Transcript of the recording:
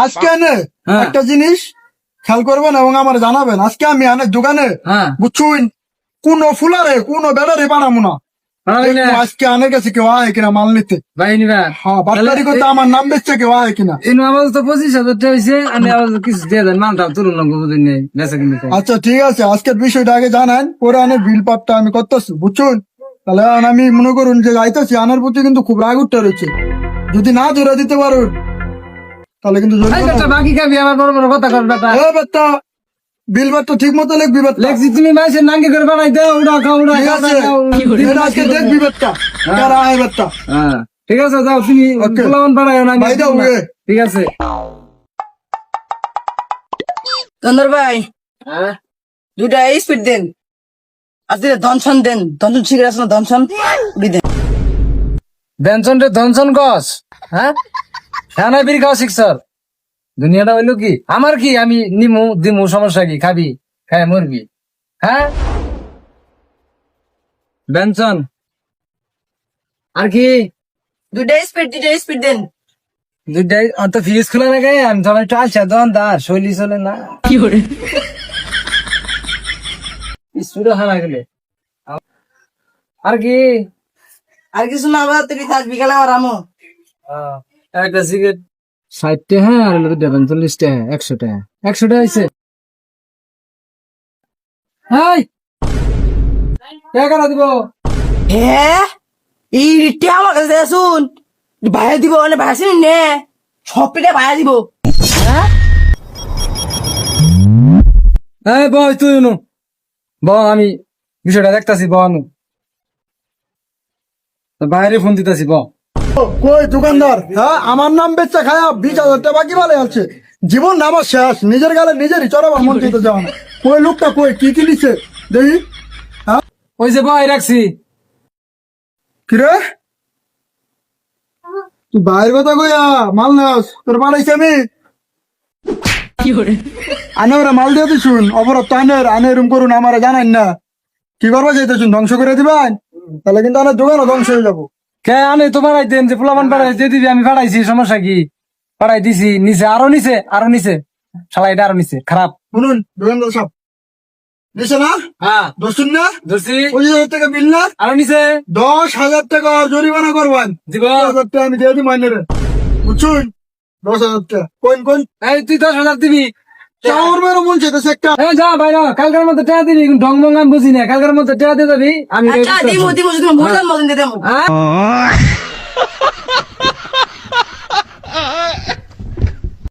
আজকে আনে একটা জিনিস খেয়াল করবেন এবং আমার জানাবেন। আজকে আমি আনে দোকানে বুঝছুন কোন ফুলারে কোন বেড়ারে বানাবো না। আজকে আনে গেছে কেউ আয় কিনা মাল নিতে হ্যাঁ বাট্টারি করতে আমার নাম বেচছে কেউ আয় কিনা। আমার তো 25,000 টাকা হয়েছে, আমি আবার কিছু দিয়ে দেন, মালটা তুলুন না বুঝুন নেই বেচা কিনতে। আচ্ছা ঠিক আছে, আজকের বিষয়টা আগে জানান, পরে আনে বিল পাটটা আমি করতেছি বুঝছুন। তাহলে আমি মনে করুন যে যাইতেছি, আনার প্রতি কিন্তু খুব রাগ উঠতে রয়েছে। যদি না ধরে দিতে পারো তাহলে কিন্তু বাকি খাবি আমার বড় বড় কথা কর বেটা। বেটা বিল বাটটা ঠিক মতো লিখবি বেটা। লেখছি তুমি মাসের নাঙ্গি করে বানাই দাও, উড়া খাও উড়া ঠিক আছে এটা আজকে দেখবি বেটা কারা আয় বেটা। হ্যাঁ ঠিক আছে যাও তুমি পোলাপান বানাই না। ভাই দাও ঠিক আছে। তন্দর ভাই দুইটা স্পিড দেন, আজকে ধনসন দেন, ধনসন শিখে আছে না, ধনসন উড়ি দেন। বেনসন রে ধনসন গছ, হ্যাঁ খানা বিড়ি খাওয়া শিখছর। দুনিয়াটা হইলো কি আমার, কি আমি নিমু দিমু, সমস্যা কি? খাবি খায় মরবি। হ্যাঁ বেনসন আর কি দুইটা স্পিড দেন। দুইটাই অত ফিউজ খোলা না গায়ে, আমি সবাই একটু আলসা দন দার শৈলী চলে না কি করে স্পিডও খানা গেলে আর কি। আর কিছু না, আবার তুই থাক, বিকালে আবার আমো। একটা সিগারেট 60 টাকা, আর হলো দুটা 45 টাকা, 100 টাকা, 100 টাকা হয়েছে। হাই টাকা দিব। হ্যাঁ এই রিটে আমার কাছে শুন, ভাইয়া দিব মানে ভাইয়া শুনি নে, সব পেটে ভাইয়া দিব। হ্যাঁ বয় তুই নু ব, আমি বিষয়টা দেখতাছি ব নু, বাইরে ফোন দিতেছি ব। কই দোকানদার, হ্যাঁ আমার নাম বেচা খায়া 20,000 টাকা বাকি বলে আছে। জীবন না আমার শেষ, নিজের গালে নিজেরই চড়াবার মন দিতে যাওয়া না। কই লোকটা কই কি কি নিচ্ছে দেখি। হ্যাঁ ওই যে বয় রাখছি। কিরে তুই বাইরের কথা কইয়া মাল নাস, তোর বানাইছি আমি আনে ওরা মাল দিয়ে দিছুন, অপরাধ তো আনের, আনে এরম করুন আমার জানাই না। কি করবা চাইতেছুন, ধ্বংস করে দিবেন? তাহলে কিন্তু আমার দোকানও ধ্বংস হয়ে যাবো। কে আনে তো বাড়াই দেন, যে পোলাপান বাড়াই দিয়ে দিবি, আমি বাড়াইছি, সমস্যা কি? বাড়াই দিছি, নিচে আরো নিচে, আরো নিচে, শালা এটা আরো নিচে খারাপ। শুনুন দোকানদার সব নিছে না, হ্যাঁ দোষুন না, ধরছি 25,000 টাকা বিল না, আরো নিচে 10,000 টাকা জরিমানা করবেন। দিব। 10,000 টাকা আমি দিয়ে দিই মাইনে বুঝছুন। 10,000 টাকা কোন কোন এই তুই 10,000 দিবি। চাউর মেরো মন চাইতেছে একটা। যা বাইরে, কালকের মধ্যে টাকা দিবি, ঢং ভং আমি বুঝি না, কালকের মধ্যে টাকা দিয়ে যাবি। আমি আচ্ছা দিমু যদি ভুল মতন দিয়ে দেবো।